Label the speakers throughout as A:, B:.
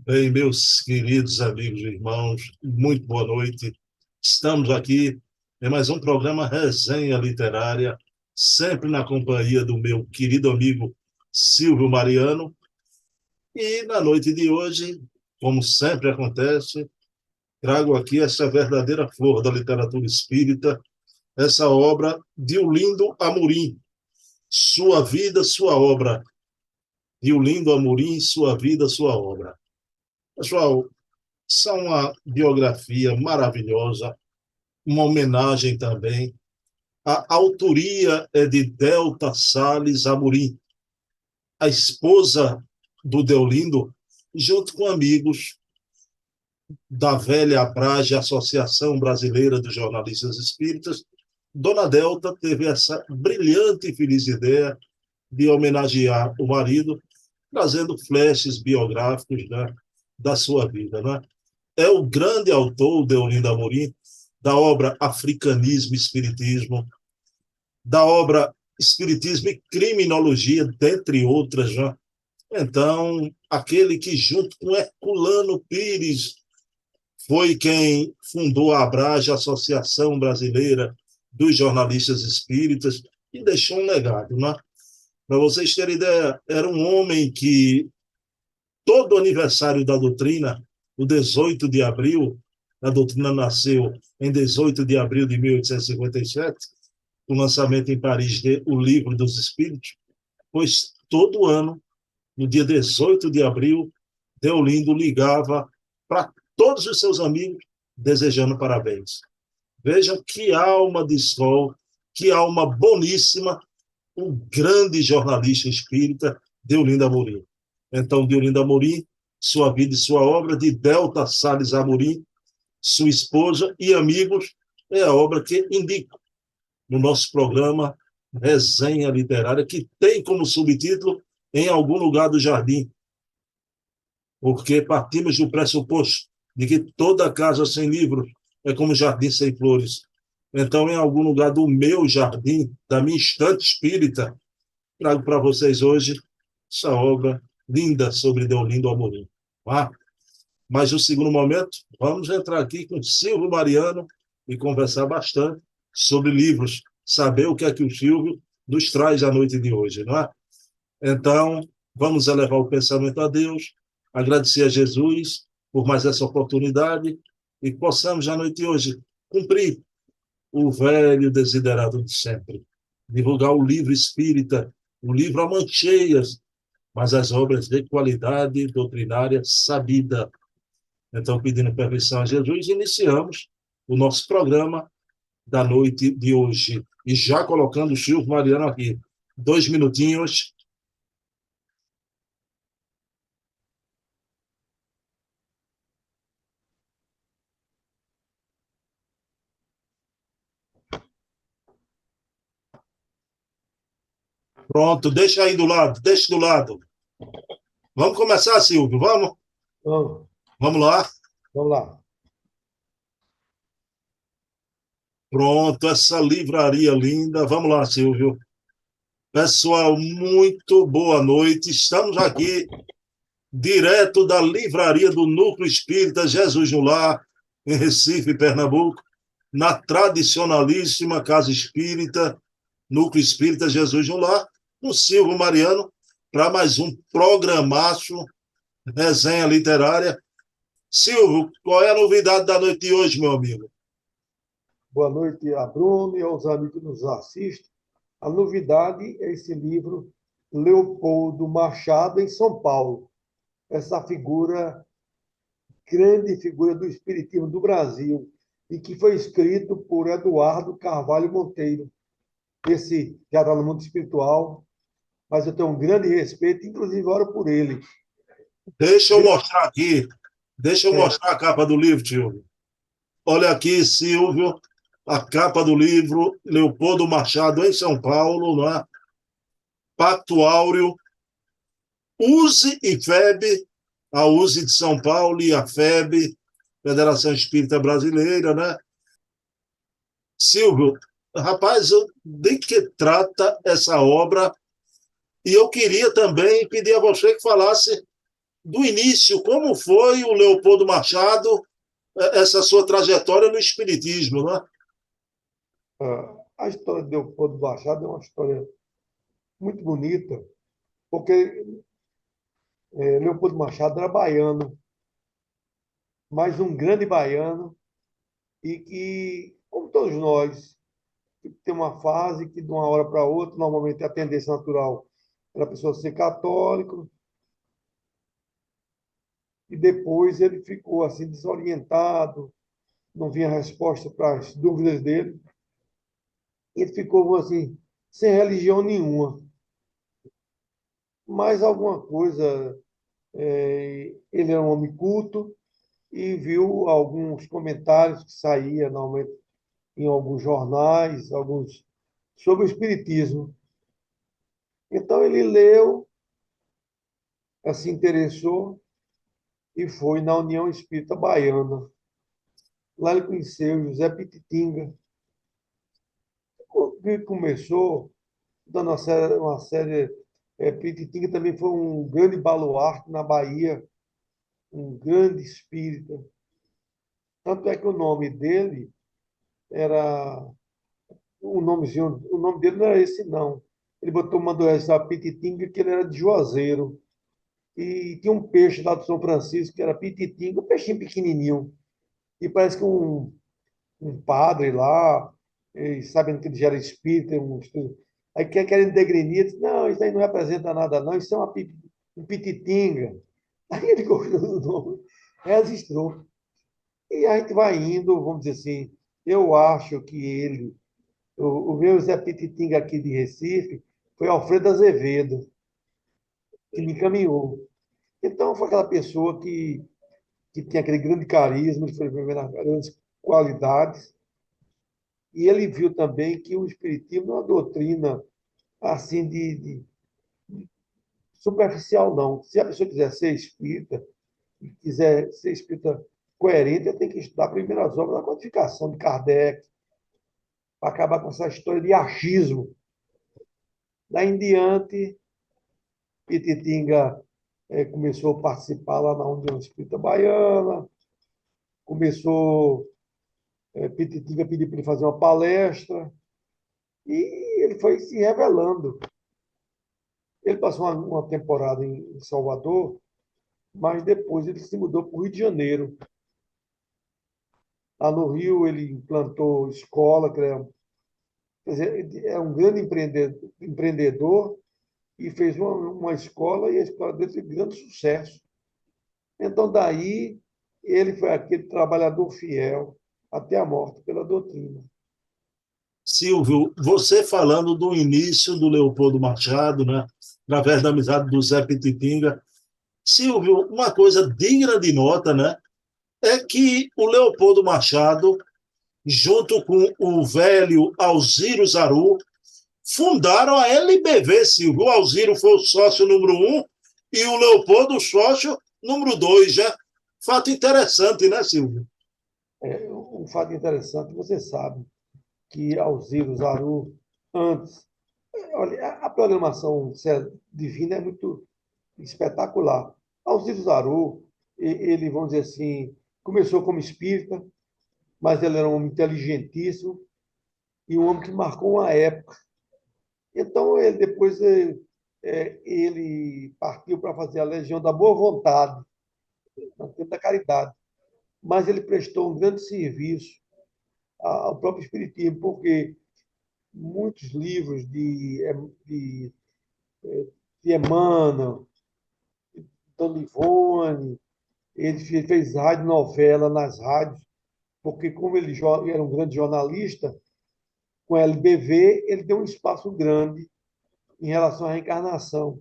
A: Bem, meus queridos amigos e irmãos, muito boa noite. Estamos aqui em mais um programa Resenha Literária, sempre na companhia do meu querido amigo Silvio Mariano. E na noite de hoje, como sempre acontece, trago aqui essa verdadeira flor da literatura espírita, essa obra de Olindo Amorim, Sua Vida, Sua Obra. De Olindo Amorim, Sua Vida, Sua Obra. Pessoal, são uma biografia maravilhosa, uma homenagem também. A autoria é de Delta Salles Amorim, a esposa do Deolindo, junto com amigos da velha Abrage, Associação Brasileira dos Jornalistas Espíritas. Dona Delta teve essa brilhante e feliz ideia de homenagear o marido, trazendo flashes biográficos, né, da sua vida, né? É o grande autor, Deolindo Amorim, da obra Africanismo e Espiritismo, da obra Espiritismo e Criminologia, dentre outras. Né? Então, aquele que, junto com Herculano Pires, foi quem fundou a Abrage, Associação Brasileira dos Jornalistas Espíritas, e deixou um legado. Né? Para vocês terem ideia, era um homem que todo aniversário da doutrina, o 18 de abril, a doutrina nasceu em 18 de abril de 1857, o lançamento em Paris de O Livro dos Espíritos, pois todo ano, no dia 18 de abril, Deolindo ligava para todos os seus amigos, desejando parabéns. Vejam que alma de sol, que alma boníssima, um grande jornalista espírita, Deolindo Amorim. Então, Deolindo Amorim, Sua Vida e Sua Obra, de Delta Salles Amorim, sua esposa e amigos, é a obra que indico no nosso programa Resenha Literária, que tem como subtítulo Em Algum Lugar do Jardim, porque partimos do pressuposto de que toda casa sem livros é como jardim sem flores. Então, em algum lugar do meu jardim, da minha estante espírita, trago para vocês hoje essa obra linda sobre Deolindo Amorim. Tá? Mas no segundo momento, vamos entrar aqui com Silvio Mariano e conversar bastante sobre livros, saber o que é que o Silvio nos traz à noite de hoje, não é? Então, vamos elevar o pensamento a Deus, agradecer a Jesus por mais essa oportunidade e que possamos, à noite de hoje, cumprir o velho desiderado de sempre, divulgar o livro espírita, o livro a mancheias, mas as obras de qualidade doutrinária sabida. Então, pedindo permissão a Jesus, iniciamos o nosso programa da noite de hoje. E já colocando o Silvio Mariano aqui. 2 minutinhos. Pronto, deixa aí do lado, deixa do lado. Vamos começar, Silvio, vamos?
B: Vamos,
A: Vamos lá.
B: vamos lá.
A: Pronto, essa livraria linda. Vamos lá, Silvio. Pessoal, muito boa noite. Estamos aqui direto da livraria do Núcleo Espírita Jesus no Lar, em Recife, Pernambuco, na tradicionalíssima Casa Espírita, Núcleo Espírita Jesus no Lar, com Silvio Mariano, para mais um programaço, resenha literária. Silvio, qual é a novidade da noite de hoje, meu amigo?
B: Boa noite a Bruno e aos amigos que nos assistem. A novidade é esse livro, Leopoldo Machado, em São Paulo. Essa figura, grande figura do espiritismo do Brasil, e que foi escrito por Eduardo Carvalho Monteiro. Esse já está no mundo espiritual, mas eu tenho um grande respeito, inclusive oro por ele.
A: Deixa eu mostrar aqui. Deixa eu
B: É,
A: mostrar a capa do livro, Silvio. Olha aqui, Silvio, a capa do livro, Leopoldo Machado, em São Paulo, não é? Pacto Áureo, USE e FEB, a USE de São Paulo e a FEB, Federação Espírita Brasileira, né? Silvio, rapaz, de que trata essa obra? E eu queria também pedir a você que falasse do início, como foi o Leopoldo Machado, essa sua trajetória no Espiritismo, né?
B: A história de Leopoldo Machado é uma história muito bonita, porque Leopoldo Machado era baiano, mas um grande baiano, e que, como todos nós, tem uma fase que, de uma hora para outra, normalmente a tendência natural era a pessoa ser católico, e depois ele ficou assim desorientado, não vinha resposta para as dúvidas dele, e ele ficou assim, sem religião nenhuma. Mas alguma coisa, ele era um homem culto e viu alguns comentários que saía normalmente em alguns jornais, alguns sobre o espiritismo. Então ele leu, se interessou e foi na União Espírita Baiana. Lá ele conheceu José Pititinga, que começou dando uma série. Pititinga também foi um grande baluarte na Bahia, um grande espírita. Tanto é que o nome dele era o nome dele não era esse, não. Ele botou, mandou essa Pititinga, que ele era de Juazeiro. E tinha um peixe lá do São Francisco, que era Pititinga, um peixinho pequenininho. E parece que um padre lá, sabendo que ele já era espírita, aí querendo degrenir, disse, não, isso aí não representa nada, não, isso é um Pititinga. Aí ele colocou o nome, registrou. E a gente vai indo, vamos dizer assim, eu acho que o meu Zé Pititinga aqui de Recife, foi Alfredo Azevedo, que me encaminhou. Então, foi aquela pessoa que tinha aquele grande carisma, ele foi vivendo as grandes qualidades, e ele viu também que o Espiritismo não é uma doutrina assim de superficial, não. Se a pessoa quiser ser espírita, quiser ser espírita coerente, ela tem que estudar primeiro as obras da codificação de Kardec, para acabar com essa história de achismo. Daí em diante, Pititinga começou a participar lá na União Espírita Baiana, começou, Pititinga pediu para ele fazer uma palestra, e ele foi se revelando. Ele passou uma temporada em Salvador, mas depois ele se mudou para o Rio de Janeiro. Lá no Rio, ele implantou escola, quer dizer, ele é um grande empreendedor e fez uma escola, e a escola dele teve grande sucesso. Então, daí, ele foi aquele trabalhador fiel até a morte pela doutrina.
A: Silvio, você falando do início do Leopoldo Machado, né, através da amizade do Zé Pititinga. Silvio, uma coisa digna de nota, né, é que o Leopoldo Machado, junto com o velho Alziro Zaru, fundaram a LBV, Silvio. O Alziro foi o sócio número 1 e o Leopoldo o sócio número 2, já. Fato interessante, né, Silvio?
B: Um fato interessante, você sabe que Alziro Zaru, antes, olha, a programação divina é muito espetacular. Alcide Zaru, ele, vamos dizer assim, começou como espírita, mas ele era um homem inteligentíssimo e um homem que marcou uma época. Então, ele depois ele partiu para fazer a Legião da Boa Vontade, no tempo da caridade. Mas ele prestou um grande serviço ao próprio Espiritismo, porque muitos livros de, de Emmanuel, Dona Ivone, ele fez rádio novela nas rádios, porque como ele era um grande jornalista, com a LBV, ele deu um espaço grande em relação à reencarnação.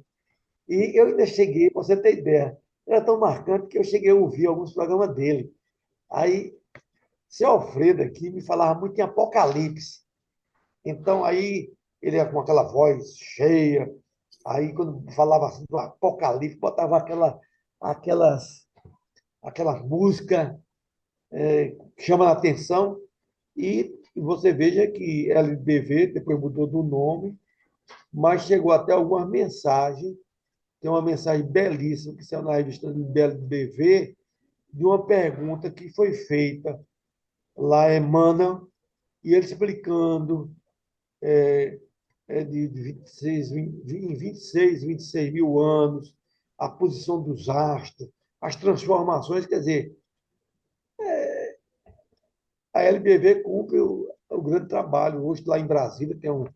B: E eu ainda cheguei, para você ter ideia, era tão marcante que eu cheguei a ouvir alguns programas dele. Aí, seu Alfredo aqui me falava muito em Apocalipse. Então, aí, ele ia com aquela voz cheia, aí quando falava assim do Apocalipse, botava aquelas músicas que chamam a atenção, e você veja que LBV depois mudou do nome, mas chegou até algumas mensagens tem uma mensagem belíssima que saiu na revista do BV, de uma pergunta que foi feita lá em Emmanuel, e ele explicando de 26 mil anos, a posição dos astros, as transformações, quer dizer, a LBV cumpre o grande trabalho. Hoje, lá em Brasília, tem um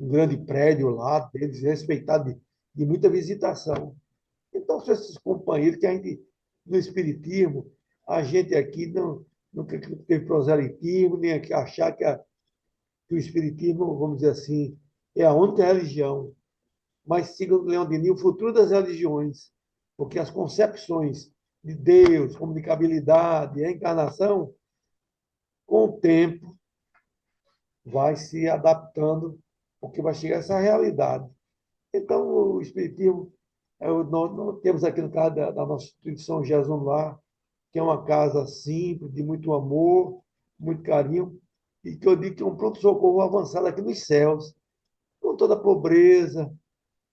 B: grande prédio lá, deles, respeitado de muita visitação. Então, são esses companheiros que a gente, no Espiritismo, a gente aqui não teve proselitismo, nem aqui achar que o Espiritismo, vamos dizer assim, é a única religião. Mas, segundo Leão Denis, o futuro das religiões, porque as concepções de Deus, comunicabilidade, reencarnação, com o tempo, vai se adaptando, porque vai chegar essa realidade. Então, o Espiritismo, nós temos aqui no caso da nossa instituição Jesus Lar, que é uma casa simples, de muito amor, muito carinho, e que eu digo que é um pronto-socorro avançado aqui nos céus, com toda a pobreza,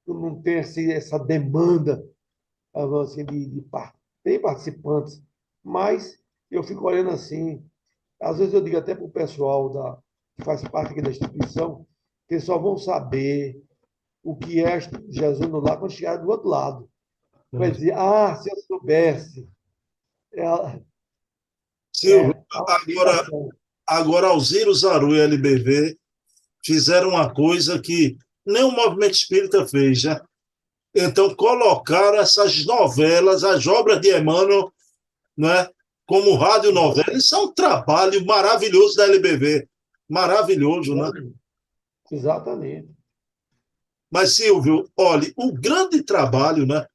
B: não tem essa demanda assim, tem participantes, mas eu fico olhando assim, às vezes eu digo até para o pessoal que faz parte aqui da instituição, que eles só vão saber o que é Jesus no lar quando chegar do outro lado. Vai dizer, se eu soubesse. É,
A: Silvio,
B: a
A: agora,
B: limitação.
A: agora Alziro Zaru e LBV fizeram uma coisa que nem o movimento espírita fez, né? Então, colocaram essas novelas, as obras de Emmanuel, né, como radionovela. Isso é um trabalho maravilhoso da LBV. Maravilhoso, né?
B: Exatamente.
A: Mas, Silvio, olhe, o grande trabalho, né?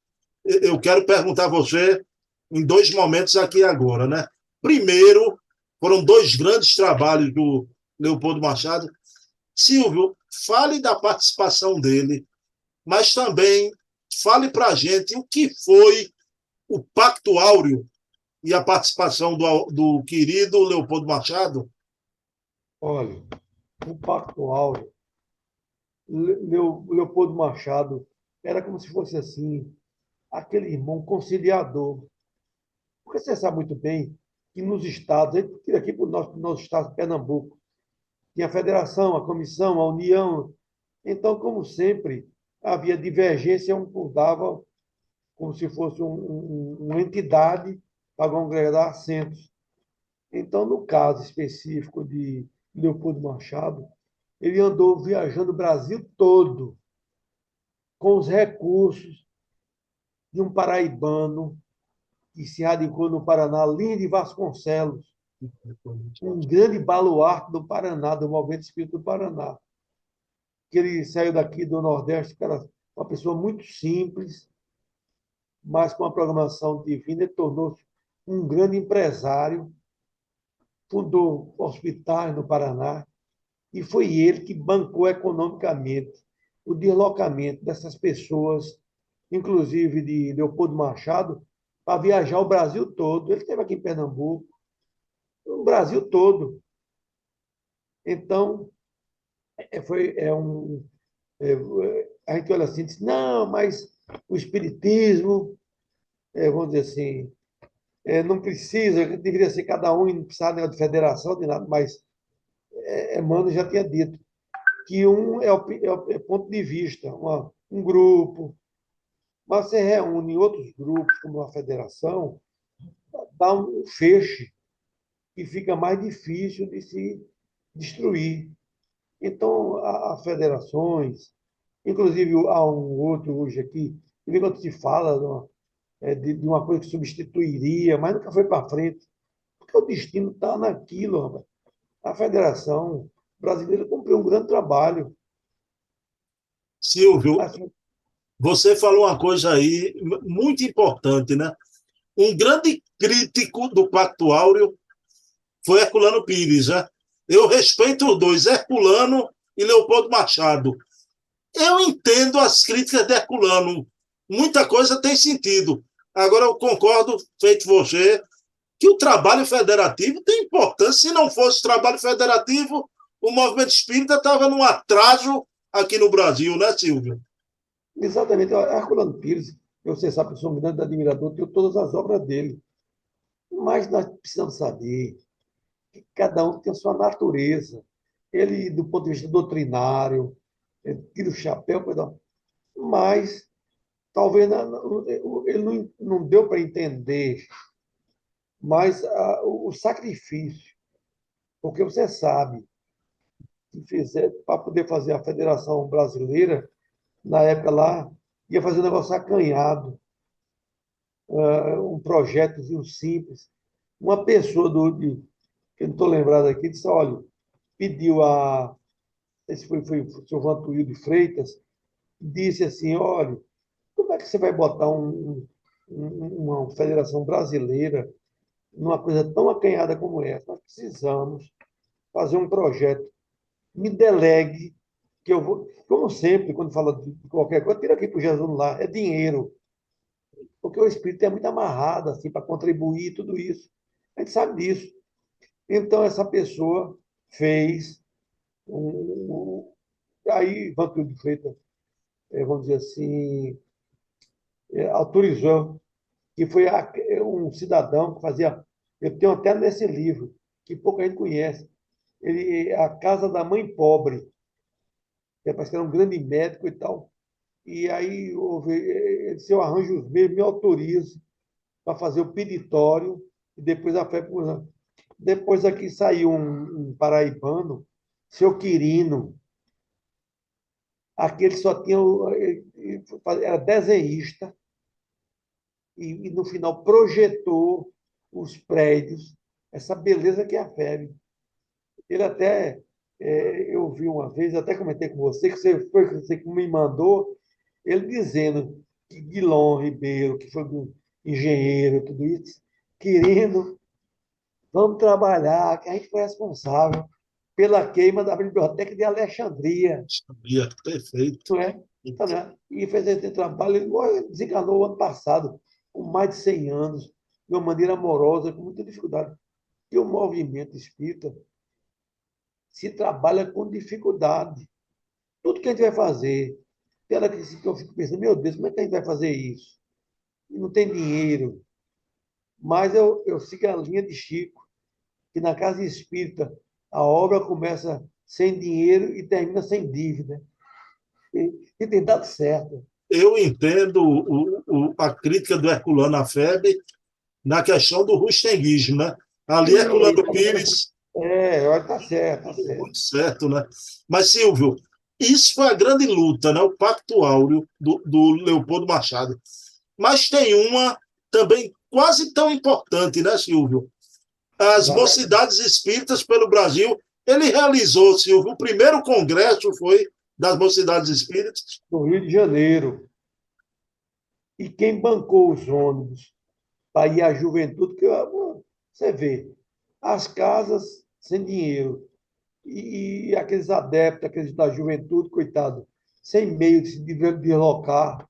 A: Eu quero perguntar a você em dois momentos aqui agora, né? Primeiro, foram dois grandes trabalhos do Leopoldo Machado. Silvio, fale da participação dele, mas também fale para a gente o que foi o Pacto Áureo e a participação do querido Leopoldo Machado.
B: Olha, o Pacto Áureo, Leopoldo Machado era como se fosse assim, aquele irmão conciliador. Porque você sabe muito bem que nos estados, aqui para o nosso estado de Pernambuco, tinha a federação, a comissão, a união. Então, como sempre, havia divergência, um cuidava como se fosse uma entidade para congregar assentos. Então, no caso específico de Leopoldo Machado, ele andou viajando o Brasil todo com os recursos de um paraibano que se radicou no Paraná, Lins de Vasconcelos, um grande baluarte do Paraná, do Movimento Espírita do Paraná. Que ele saiu daqui do Nordeste, que era uma pessoa muito simples, mas com a programação divina, ele tornou-se um grande empresário, fundou hospitais no Paraná, e foi ele que bancou economicamente o deslocamento dessas pessoas, inclusive de Leopoldo Machado, para viajar o Brasil todo. Ele esteve aqui em Pernambuco, o Brasil todo. Então, é, a gente olha assim e diz, não, mas o espiritismo, vamos dizer assim, não precisa, deveria ser cada um e não precisava de federação, de nada, mas Emmanuel já tinha dito que um é o ponto de vista, um grupo, mas você reúne outros grupos, como uma federação, dá um feixe e fica mais difícil de se destruir. Então, as federações, inclusive há um outro hoje aqui, quando se fala de uma coisa que substituiria, mas nunca foi para frente, porque o destino está naquilo, rapaz. A Federação Brasileira cumpriu um grande trabalho.
A: Silvio,
B: Assim,
A: você falou uma coisa aí muito importante, né? Um grande crítico do Pacto Áureo foi Herculano Pires, né? Eu respeito os dois, Herculano e Leopoldo Machado. Eu entendo as críticas de Herculano. Muita coisa tem sentido. Agora, eu concordo, feito você, que o trabalho federativo tem importância. Se não fosse trabalho federativo, o movimento espírita estava num atraso aqui no Brasil, né, Silvio?
B: exatamente, Herculano Pires você sabe que eu sou um grande admirador, tenho todas as obras dele. Mas nós precisamos saber que cada um tem a sua natureza. Ele, do ponto de vista doutrinário, ele tira o chapéu, perdão, mas talvez ele não deu para entender mais o sacrifício, porque você sabe que fizer para poder fazer a Federação Brasileira, na época lá, ia fazer um negócio acanhado, um projetozinho simples. Uma pessoa que eu não estou lembrado aqui, disse, olha, pediu esse foi o senhor Vantuil de Freitas, disse assim, olha, como é que você vai botar uma federação brasileira numa coisa tão acanhada como essa? Nós precisamos fazer um projeto. Me delegue, que eu vou, como sempre, quando fala de qualquer coisa, tira aqui para o Jesus lá, é dinheiro. Porque o espírito é muito amarrado assim, para contribuir tudo isso. A gente sabe disso. Então, essa pessoa fez aí, Vantuil de Freitas, vamos dizer assim, autorizou, que foi um cidadão que fazia. Eu tenho até nesse livro, que pouca gente conhece. A Casa da Mãe Pobre, que parece que era um grande médico e tal. E aí ele disse, eu arranjo os meios, me autorizo para fazer o peditório e depois a fé. Depois aqui saiu um paraibano, seu Quirino. Aqui ele só tinha. Era desenhista e no final projetou os prédios, essa beleza que é a FEB. Ele até, eu vi uma vez, até comentei com você, que você que me mandou, ele dizendo que Guilom Ribeiro, que foi um engenheiro, tudo isso, querendo, vamos trabalhar, que a gente foi responsável pela queima da Biblioteca de Alexandria,
A: Sabia, perfeito.
B: não é? Tá, né? E fez esse trabalho, ele desencanou ano passado, com mais de 100 anos, de uma maneira amorosa, com muita dificuldade. E o movimento espírita se trabalha com dificuldade. Tudo que a gente vai fazer, tem hora que eu fico pensando, meu Deus, como é que a gente vai fazer isso? E não tem dinheiro. Mas eu sigo a linha de Chico, que na casa espírita a obra começa sem dinheiro e termina sem dívida. E tem dado certo.
A: Eu entendo a crítica do Herculano à FEB na questão do rustenguismo, né? Ali, Herculano Pires,
B: Tá certo, tá certo.
A: muito certo, né? Mas, Silvio, isso foi a grande luta, né? O Pacto Áureo do Leopoldo Machado. Mas tem uma também quase tão importante, né, Silvio? As mocidades espíritas pelo Brasil. Ele realizou, Silvio, o primeiro congresso foi das mocidades espíritas.
B: No Rio de Janeiro. E quem bancou os ônibus para ir à juventude, que você vê, as casas sem dinheiro e aqueles adeptos, aqueles da juventude, coitado, sem meio de se deslocar,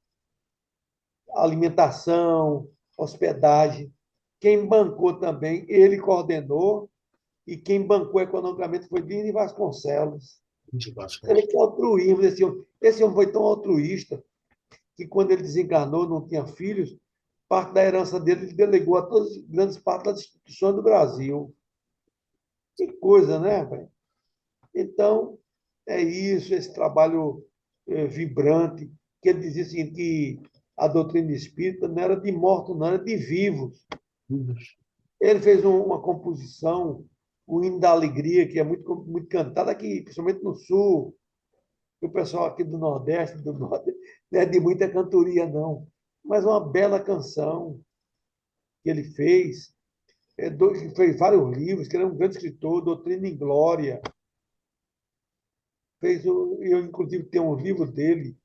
B: alimentação, hospedagem. Quem bancou também, ele coordenou, e quem bancou economicamente foi Dini Vasconcelos. Você vê que altruísmo desse homem. Esse homem foi tão altruísta que, quando ele desencarnou, não tinha filhos, parte da herança dele ele delegou a todas as grandes partes das instituições do Brasil. Que coisa, né, velho? Então, é isso, esse trabalho vibrante, que ele dizia assim, que a doutrina espírita não era de mortos, não, era de vivos. Ele fez uma composição, o Hino da Alegria, que é muito, muito cantada aqui, principalmente no Sul. O pessoal aqui do Nordeste, do Norte, não é de muita cantoria, não. Mas uma bela canção que ele fez. Fez vários livros, que ele é um grande escritor, Doutrina em Glória. Eu, inclusive, tenho um livro dele,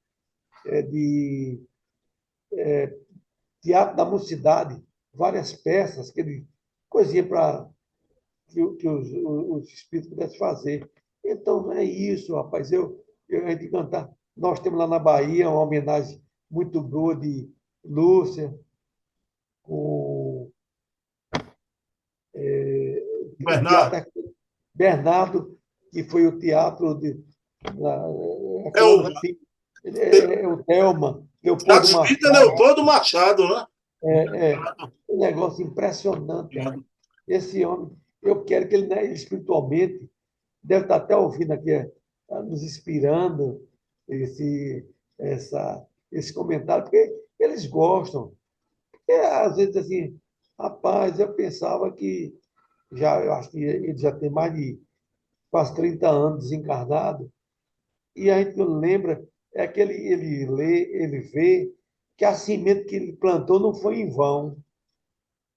B: de Teatro da Mocidade, várias peças, coisinha para que os espíritos pudessem fazer. Então, é isso, rapaz. A gente cantar. Nós temos lá na Bahia uma homenagem muito boa de Lúcia, com o
A: Bernardo,
B: teatro Bernardo, que foi o teatro de.
A: é o,
B: O Thelma, Leopoldo
A: Teatro Espírita é
B: Machado.
A: Leopoldo Machado, né?
B: É um negócio impressionante, cara. Esse homem, eu quero que ele, né, espiritualmente, deve estar até ouvindo aqui, nos inspirando esse comentário, porque eles gostam. Porque, às vezes, assim, rapaz, eu pensava que eu acho que ele já tem mais de quase 30 anos desencarnado, e a gente não lembra, é que ele lê, ele vê que a semente que ele plantou não foi em vão,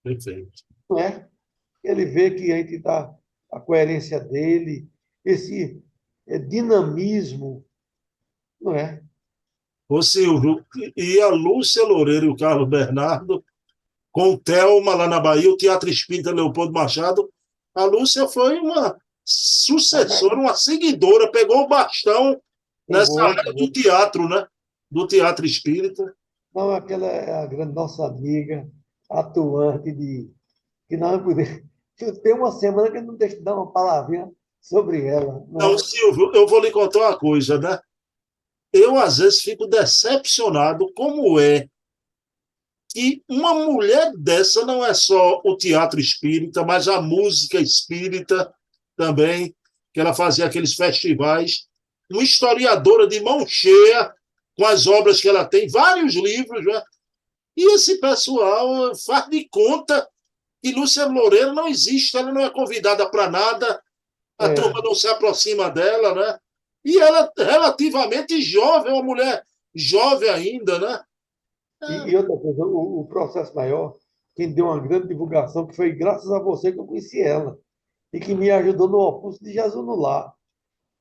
A: Perfeito.
B: não é? Ele vê que a gente está, a coerência dele, esse dinamismo, não é?
A: Ô Silvio, e a Lúcia Loureiro e o Carlos Bernardo, com o Thelma lá na Bahia, o Teatro Espírita Leopoldo Machado, a Lúcia foi uma sucessora, uma seguidora, pegou o bastão nessa
B: Pegou,
A: área do
B: pegou.
A: teatro, né? Do teatro espírita.
B: Não, aquela é a grande nossa amiga, atuante que não poder. Tem uma semana que eu não deixo de dar uma palavrinha sobre ela, não
A: Então,
B: é?
A: Silvio, eu vou lhe contar uma coisa, né? Eu, às vezes, fico decepcionado como é que uma mulher dessa não é só o teatro espírita, mas a música espírita também, que ela fazia aqueles festivais. Uma historiadora de mão cheia com as obras que ela tem, vários livros, né? E esse pessoal faz de conta que Lúcia Loureiro não existe, ela não é convidada para nada, a turma
B: É,
A: não se aproxima dela, né? E ela é relativamente jovem, uma mulher jovem ainda, né?
B: e outra coisa, o processo maior, quem deu uma grande divulgação, que foi graças a você que eu conheci ela, e que me ajudou no Opus de Jesus no Lar.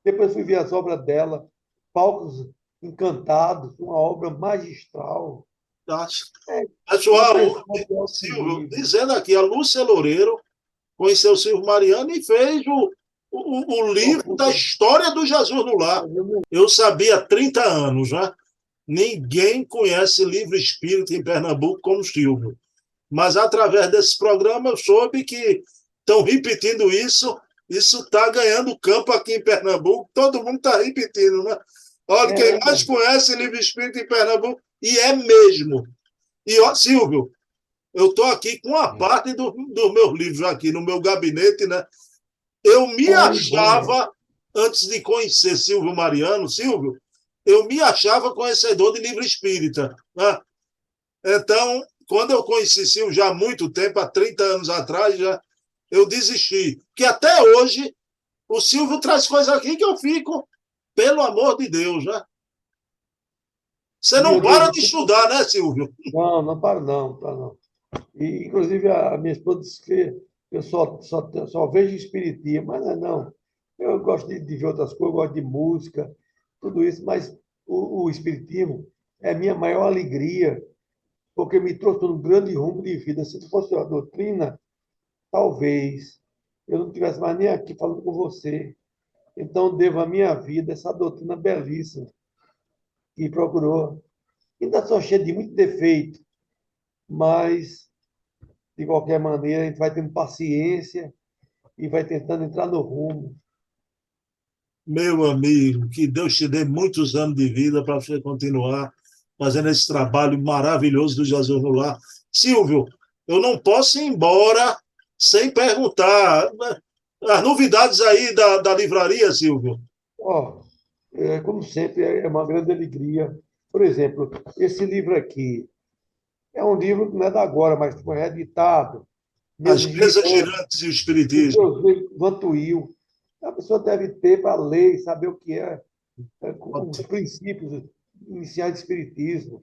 B: Depois fui ver as obras dela, Palcos Encantados, uma obra magistral.
A: Acho.
B: É uma
A: Pessoal,
B: pessoa de alto
A: Silvio,
B: nível.
A: dizendo aqui, a Lúcia Loureiro conheceu o Silvio Mariano e fez o livro
B: Opus,
A: da história do Jesus no Lar. Eu sabia há 30 anos, né? Ninguém conhece livro espírita em Pernambuco como o Silvio. Mas através desse programa eu soube que estão repetindo isso. Isso está ganhando campo aqui em Pernambuco. Todo mundo está repetindo, né? Olha, quem
B: é,
A: mais conhece livro espírita em Pernambuco, e é mesmo. E, ó, Silvio, eu estou aqui com uma parte dos meus livros aqui no meu gabinete, né? Eu me
B: olha, bom,
A: achava, antes de conhecer Silvio Mariano, Silvio, eu me achava conhecedor de livro espírita, né? Então, quando eu conheci Silvio já há muito tempo, há 30 anos atrás, já, eu desisti. Que até hoje o Silvio traz coisas aqui que eu fico, pelo amor de Deus, né? Você
B: e
A: não
B: eu
A: para de
B: devo.
A: estudar, né, Silvio?
B: Não, não para não, para não. E, inclusive, a minha esposa disse que eu só vejo espiritismo, mas não, é não. Eu gosto de ver outras coisas, eu gosto de música, tudo isso, mas o espiritismo é a minha maior alegria, porque me trouxe um grande rumo de vida. Se fosse a doutrina, talvez eu não estivesse mais nem aqui falando com você. Então, devo a minha vida a essa doutrina belíssima que procurou. Ainda sou cheio de muito defeito, mas, de qualquer maneira, a gente vai tendo paciência e vai tentando entrar no rumo.
A: Meu amigo, que Deus te dê muitos anos de vida para você continuar fazendo esse trabalho maravilhoso do Jesus no Lar. Silvio, eu não posso ir embora sem perguntar as novidades aí da livraria, Silvio.
B: Ó, como sempre, é uma grande alegria. Por exemplo, esse livro aqui é um livro que não é da agora, mas foi reeditado,
A: As
B: mesmo
A: mesas
B: girando,
A: girantes e o
B: do
A: espiritismo.
B: seu Vantuil. A pessoa deve ter para ler e saber o que os princípios iniciais do Espiritismo.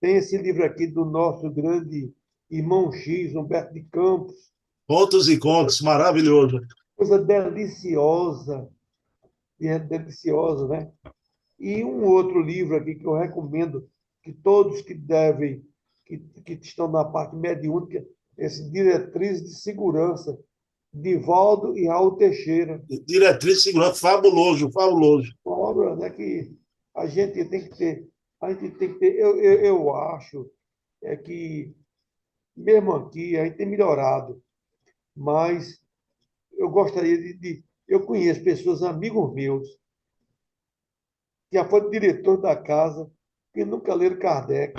B: Tem esse livro aqui do nosso grande irmão X, Humberto de Campos,
A: Contos e contos, maravilhoso.
B: coisa deliciosa, deliciosa, né? E um outro livro aqui que eu recomendo que todos que devem, que estão na parte mediúnica, esse Diretriz de Segurança, de Valdo e Raul Teixeira.
A: Diretriz de segurança, fabuloso, fabuloso.
B: Uma obra, né, que a gente tem que ter. A gente tem que ter. Eu acho que, mesmo aqui, a gente tem melhorado, mas eu gostaria eu conheço pessoas, amigos meus, que já foram diretor da casa, que nunca leram Kardec.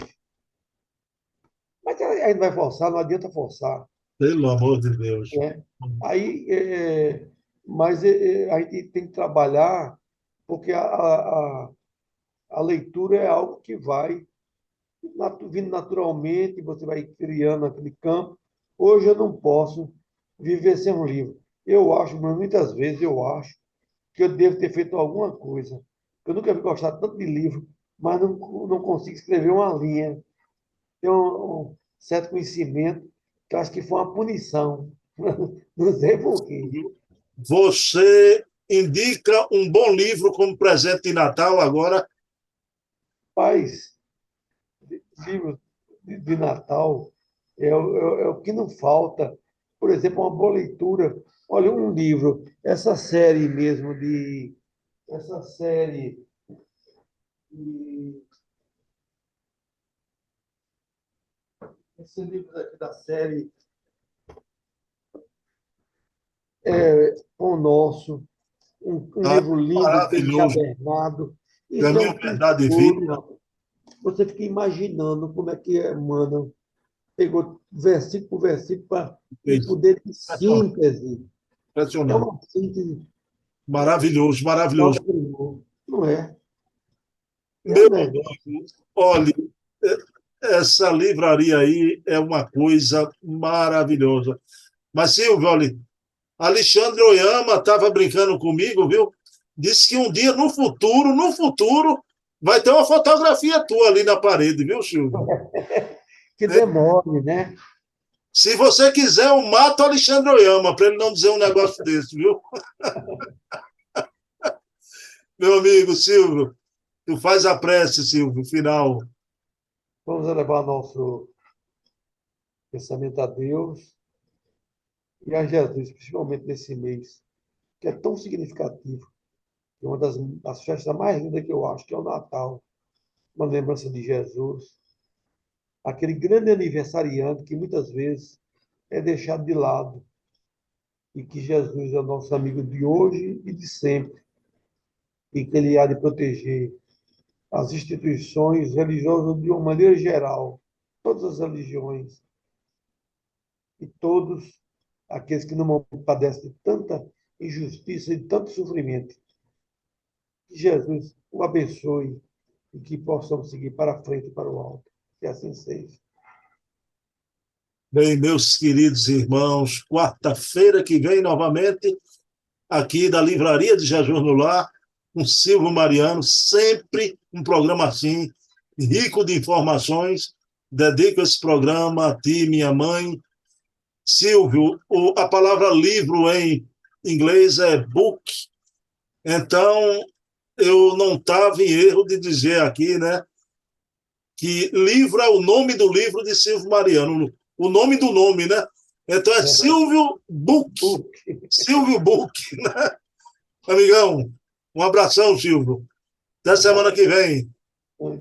B: Mas aí não vai forçar, não adianta forçar.
A: Pelo amor de Deus.
B: Né? Aí, mas a gente tem que trabalhar, porque a leitura é algo que vai vindo naturalmente, você vai criando aquele campo. Hoje eu não posso viver sem um livro. Eu acho, mas muitas vezes eu acho que eu devo ter feito alguma coisa. Eu nunca vi gostar tanto de livro, mas não consigo escrever uma linha. Tenho um certo conhecimento que eu acho que foi uma punição. Não sei por quê.
A: Você indica um bom livro como presente de Natal agora?
B: Mas livros de Natal é o que não falta. Por exemplo, uma boa leitura. Olha, um livro, essa série mesmo essa série de, esse livro aqui da série O Nosso, um
A: Ah,
B: livro lindo, bem
A: maravilhoso.
B: encadernado. Isso é
A: Caminho,
B: um
A: Verdade e
B: tesouro,
A: Vida.
B: rapaz. Você fica imaginando como é que Emmanuel pegou versículo por versículo para um
A: Fez.
B: poder de síntese. É
A: Impressionante.
B: uma síntese
A: Maravilhoso, maravilhoso.
B: doutrinou, não é? É um
A: Meu
B: negócio.
A: amigo, olhe, essa livraria aí é uma coisa maravilhosa. Mas, Silvio, olha, Alexandre Oyama estava brincando comigo, viu? Disse que um dia, no futuro, vai ter uma fotografia tua ali na parede, viu, Silvio?
B: Que
A: É,
B: demore, né?
A: se você quiser, eu mato Alexandre Oyama, para ele não dizer um negócio desse, viu? Meu amigo Silvio, tu faz a prece, Silvio, final.
B: Vamos elevar nosso pensamento a Deus e a Jesus, principalmente nesse mês, que é tão significativo. É uma das festas mais lindas que eu acho, que é o Natal. Uma lembrança de Jesus, aquele grande aniversariante que muitas vezes é deixado de lado, e que Jesus é o nosso amigo de hoje e de sempre, e que ele há de proteger as instituições religiosas de uma maneira geral, todas as religiões e todos aqueles que não padecem de tanta injustiça e de tanto sofrimento. Que Jesus o abençoe e que possamos seguir para frente e para o alto. Que assim seja.
A: Bem, meus queridos irmãos, quarta-feira que vem, novamente, aqui da Livraria de Jesus no Lar, com Silvio Mariano, sempre um programa assim, rico de informações. Dedico esse programa a ti, minha mãe. Silvio, a palavra livro em inglês é book, então eu não estava em erro de dizer aqui, né, que livro é o nome do livro de Silvio Mariano, o nome do nome, né? Então é Silvio Book. Silvio Book, né? Amigão, um abração, Silvio. Até semana que vem.